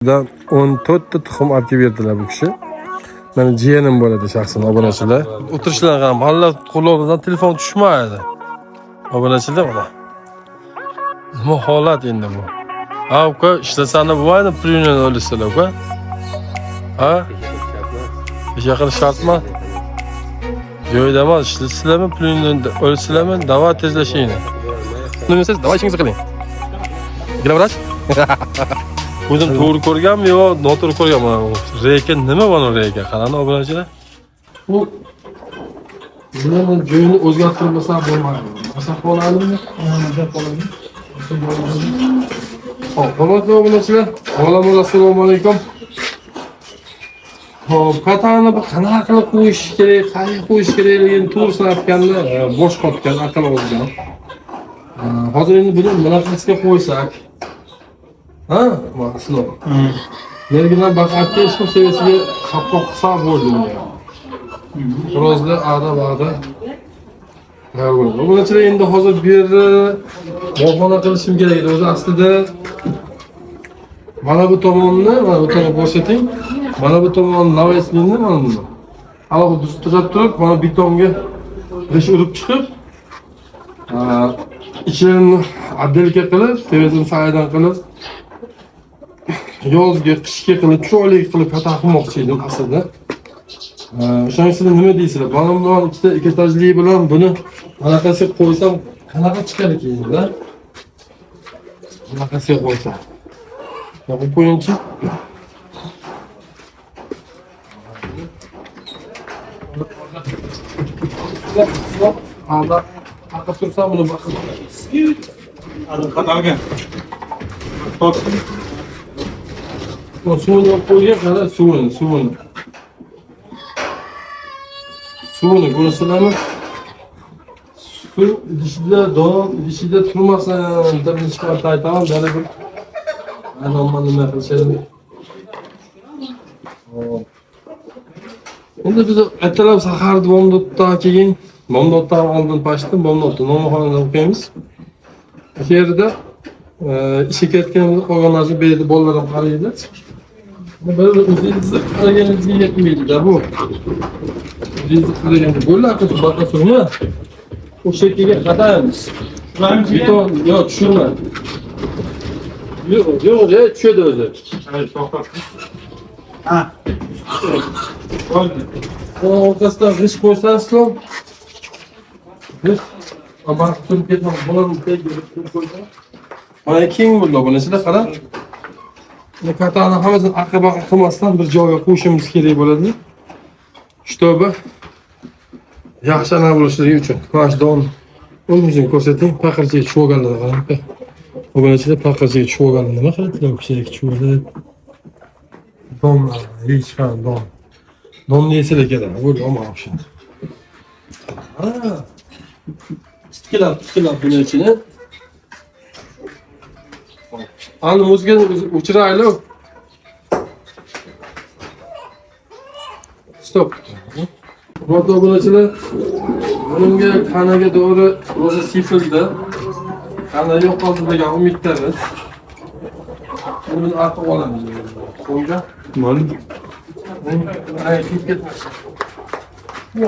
Dan 14 ta tuxum olib berdilar bu kishi. Meni jiyanim bo'ladi shaxsan obunachilar. O'tirishlarga ham halla qo'llaridan telefon tushmaydi. Obunachilar mana. Nima holat endi bu? Ha, uka ishlasani bo'lmaydi, plyunni o'lishsalar uka. Ha? Ish qilish shartmi? Yo'q emas, ishlasizlarmi, plyunni o'lishsizlarmi? Davo tezlashingni. Nima siz davo ishingizni qiling. Gila vrach? O'zim to'g'ri ko'rganmi yo noto'g'ri ko'rganman. Reka nima buni reka? Qarani obunachilar. Bu bularni joyini o'zgartirmasa bo'lmaydi. Masafa oladimi? Masafa oladimi? Hop, hurmatli obunachilar, assalomu alaykum. Hop, qatani qanaqa qilib qo'yish kerak, qayerga qo'yish kerakligini to'g'risini aytganda bosh qotgan, aql olgan. Hozir endi buni bunaqasiga qo'ysak, ha, maslov. Nergidan baqatga hech kim sevasiga qapqoq qilsa bo'ldi. Birozda ada-vada. Obunachilar endi hozir bu yerda muhofazat qilishim kerak edi. O'zi aslida mana bu tomonni, mana bu tomonni ko'rsating. Mana bu tomon naveslikni mana buni. Alohida tuzab turib, mana betonga g'ish urib chiqib, ichini addelka qilib, tevazini saydan qilib, yozga, qishga qilib, chiroyli qilib qata qilmoqchi edim aslida. O'shanisini nima deysizlar? Mana bundan ikkita etajli bilan buni anaqasiga qo'ysam, qanaqa chiqar ekan-da? Anaqasiga qo'ysam. Yo'q, qo'yingchi. Alda aqib tursam buni baqib. Alda qatarga. Top. O suvni qo'yga qara, suvni. Suvni ko'rsizlarmi? Suv idishida turmasin deb hech marta aytaman, yana bir ayolman nima qilishadi. Endi biz ertalab sahar bomdoddan keyin, bomdoddan oldin pashtim, bomdodda nomaxonada o'qiymiz. Bu yerda ishga ketganimizda qolgan narsa bu yerda bolalarim qaraydi. Bir o'zingizni qaraganingizga yetmaydi-da bu. O'zingizni qaraganda bo'ladi, baqa surma. O'sha yerga qadaymiz. Beton yo'q, tushirma. Yo'q, tushadi o'zi. Ha. Orqasidan g'ish qo'ysanizlar, g'ish ama turib ketmay, bularni tegib qo'ysa. Mana keng bo'ldi bunisida qarang. Bu katani hammasini aqqa-baqa qilmasdan bir joyga qo'yishimiz kerak bo'ladi. Shtobi yaxshi ana bo'lishligi uchun. Mana don o'zingizga ko'rsating, paqirchaga tushib olganlar qarang. Obunachilar paqirchaga tushib olganlar nima qiladilar? Kichik tushib donlar, hech qanday don. Donni yesizlar kerak. Bo'ldi, omon o'shanda. Ha. Titkilab buni ichini. Ani o'zini o'chiraylik. Stop. Hurmatli obunachilar, bunga qanaga to'g'ri o'zi sifildi. Qana yo'qoldi degan umiddamiz. Buni artib olamiz. Qo'yga. Mana. Ay, ketmas. Bu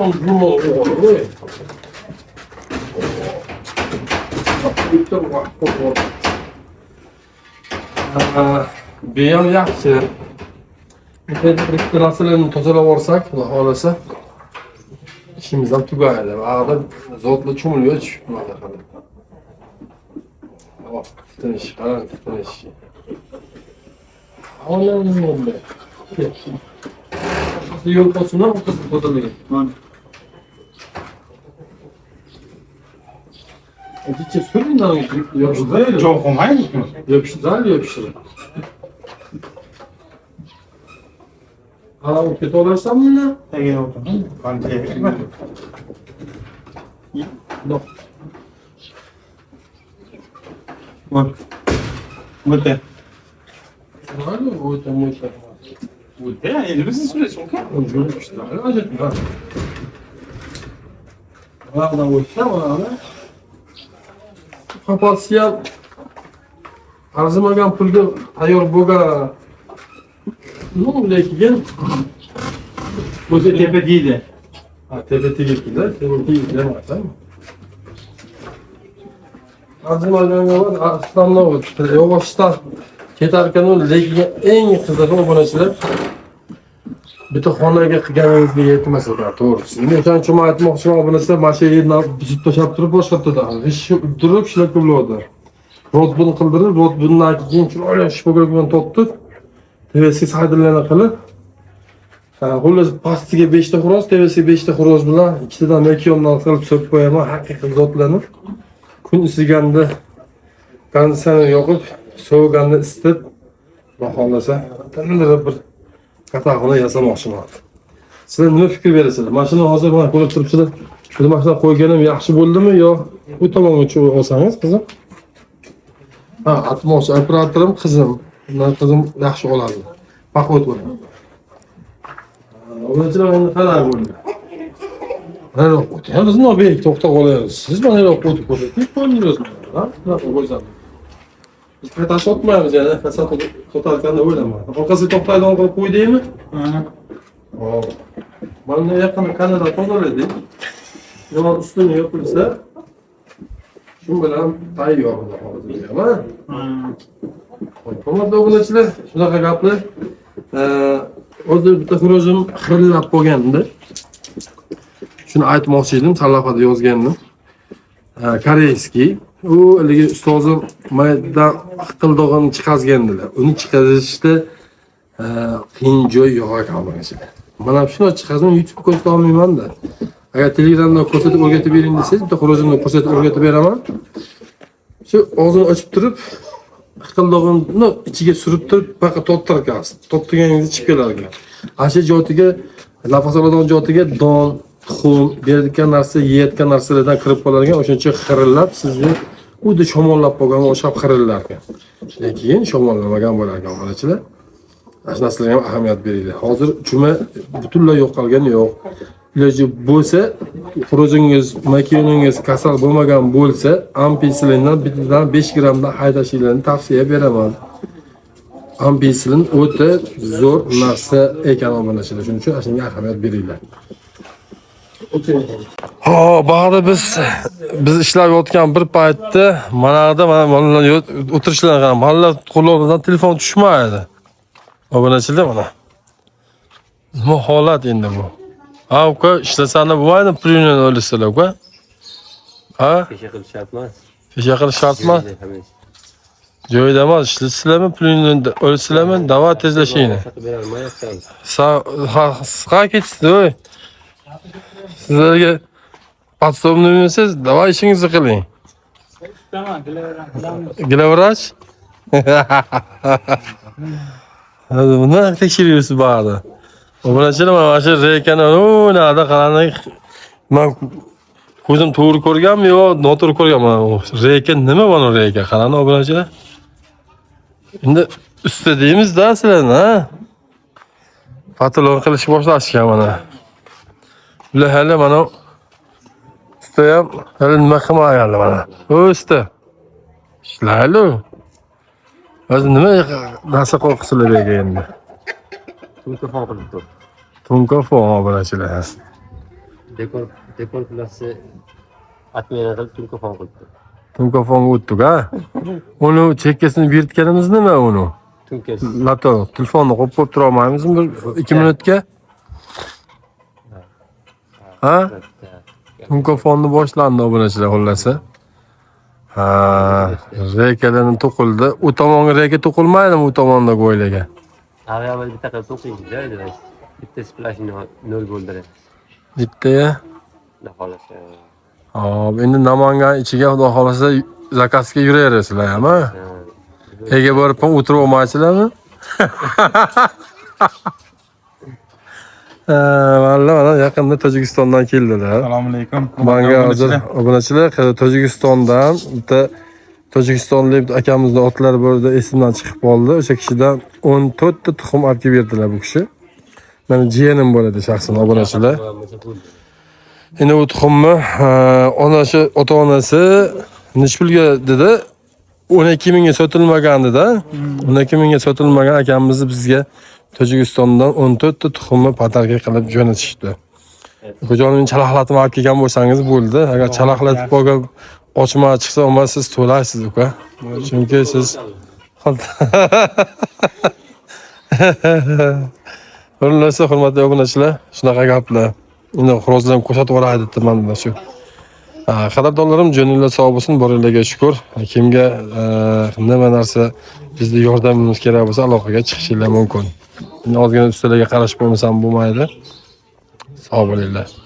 o'g'ri. Beyam yaxshi. Bitta narsalarni tozalab olsak, xudo xolasa, ishimiz ham tugaydi. Aqda zotli cho'milib tushmoqda qoladi. Hop, tinish, qarang, tinish. Olamda. Yo'l qo'sini o'qisib tozalagan. Mana. Ichi surindan yopishtiradi. Jo'q olmaydi. Yopishtiradi. Ana u ketaversammi? Tagiga o'tiraman. Qancha? Yo'q. O'ta. Mana o'ta. O'ta, endi biz surash kerak. O'zini yopishtiradi. Ajablar. Mana o'ta, mana. Kapatsa ham arzimagan pulga tayyor bo'lgan Bu lekin Bu da tepe değildi. ha tepe tegibdi-da, tepe tegibdi emas-a. Azimlarga var, aslanlar o'tdi. Yog'ochdan ketarkan lekin eng qizig'i obunachilar bitta xonaga qilganingizga yetmas ekan, to'g'risi. Men o'shaning uchun aytmoqchiman, obunachilar mana shu yerni buzib tashlab turib boshqa yerda ish turib ishlar ko'pladi. Rodbun qildirib, rodbundan keyin chiroyli shpogolgan topdi. TV'si saydirlarni qilib, xullas pastiga 5 ta xo'roz, TV'siga 5 ta xo'roz bilan ikkitadan mekyondan qilib so'rib qo'yaman, haqiqiy zotlarni. Kun isiganda konditsioner yoqib, sovuganda isitib, xohlasa qandaydir bir qatag'ini yasamoqchiman. Sizlar nima fikr berasizlar? Mashina hozir mana ko'rib turibsizlar. Bu mashina qo'yganim yaxshi bo'ldimi yo bu tomonga o'chib olsangiz qizim? Ha, atmoqchi operatorim qizim. Bundan qizim yaxshi oladi. Paxot bo'ladi. Obunachilar endi qarang bo'ldi. Mana o'tdi. Biz nima bek to'xtab qolyapmiz. Siz mana yo'q o'tib ko'rsating, qo'yingizmi? Ha? Bunaqa bo'lsa. Biz qaytash otmaymiz yani. Fasad to'xtatganda o'ylamayman. Orqasiga to'xtaydigan qilib qo'ydingmi? Ha. Hop. Mana yaqinda kanalda tozaladik. Nima ustuni yopilsa, shu bilan tayyor hozir ham. Hurmatli obunachilar, shunaqa gaplar. Hozir bitta xurojim xirillab qolgandi. Shuni aytmoqchi edim, sarlavhada yozgandim. Koreyskiy. U haligi ustozim mayda qiqildog'ini chiqazgandilar. Uni chiqarishda qiyin joy yo'q ekan obunachilar. Mana shuni chiqazim YouTube ko'rsata olmayman-da. Agar Telegramdan ko'rsatib o'rgatib bering desangiz, bitta xurojimni ko'rsatib o'rgatib beraman. Shu og'zini ochib turib, qiqildog'ini ichiga surib turib, baqa tottirgansiz. Tottirganingizni chiqib kelar ekan. Asha jotiga, nafas oladigan jotiga don, tuxum, beradigan narsa, yeyotgan narsalardan kirib qolar ekan, o'shuncha xirillab sizni xuddi shamollab qolganga o'xshab xirillar ekan. Lekin shamollamagan bo'lar ekan obunachilar. Shu narsalarga ham ahamiyat beringlar. Hozir chuma butunlay yo'qolgani yo'q. Iloji bo'lsa, xurojingiz, makiningiz kasal bo'lmagan bo'lsa, ampinsilindan bittadan 5 grammdan haydashinglarni tavsiya beraman. Ampinsilin o'ta zo'r narsa ekan obunachilar. Shuning uchun shunga ahamiyat beringlar. Ha, ba'da biz ishlab yotgan bir paytda mana o'tirishlar ham mahalla qo'llaridan telefon tushmaydi. Obunachilar mana. Nima holat endi bu? Ha, uka ishlasani bo'lmaydi, pulini o'lsalar uka. Ha? Pesha qilish shart emas. Pesha qilish shart emas. Joyida emas, ishlasizlarmi, pulini o'lsalarmi, da'vat tezlashingni. Ha, ketdi, o'y. Sizlarga podsobni bilmaysiz, davay ishingizni qiling. Gilavrach? Buni tekshiryapsiz ba'da. Obunachilar mana shu reykani nada qarang. Men ko'zim to'g'ri ko'rganmi yo noto'g'ri ko'rganman. Reyka nima buni reyka? Qarang obunachilar. Endi usta deymiz-da sizlarni, ha? Patron qilish boshlashgan mana. Ular hali mana usta ham hali nima qilmaganlar mana. Usta. Ishlaydi. O'zi nima narsa qo'rqisizlar bergan endi. Tunkafon qilibdi. Tunkafon obunachilar. Dekor plasi atmeni qilib tunkafon qilibdi. Tunkafonga o'tdik-a? Uni chekkasini bertganimiz nima uni? Tunkasi. Lato, telefonni qo'yib tura olmaymizmi bir 2 minutga? Ha? Tunkafonni boshlandi obunachilar xollasa. Ha, rekalarni to'qildi. U tomonga reka to'qilmaydimi u tomonda go'ylaga? Avval bitta qilib to'qiydi-da. Bitta splashni 0 bo'ldiradi. Bittaya. Xudo xolasa. Hop, endi Namangan ichiga xudo xolasa zakazga yuraverasizlar ham, ha? Ega borib o'tirib olmaysizlarmi? Mana yaqinda Tojikistondan keldilar. Assalomu alaykum. Menga hozir obunachilar Tojikistondan bitta tojikistonlik akamizni otlari borida esimdan chiqib qoldi. O'sha kishidan 14 ta tuxum olib berdilar bu kishi. Meni jiyanim bo'ladi shaxsan obunachilar. Endi u tuxumni onasi, ota-onasi necha pulga dedi? 12 mingga sotilmagandi-da. 12 mingga sotilmagan akamizni bizga Tojikistondan 14 ta tuxumni podarka qilib jo'natishdi. Ukajonim chalaxlatni olib kelgan bo'lsangiz bo'ldi. Agar chalaxlatib olgan ochma chiqsa, unda siz to'laysiz, uka. Chunki siz O'rnlarsa hurmatli obunachilar, shunaqa gaplar. Endi xorozlarni ko'rsatib yuboradi debdi mana shu. Qadrdonlarim, jo'ninglar sog' bo'lsin, boringlarga shukr. Kimga nima narsa bizga yordamimiz kerak bo'lsa, aloqaga chiqishinglar mumkin. Ozgina ustalarga qarashib bo'lmasam bo'lmaydi. Sog' bo'linglar.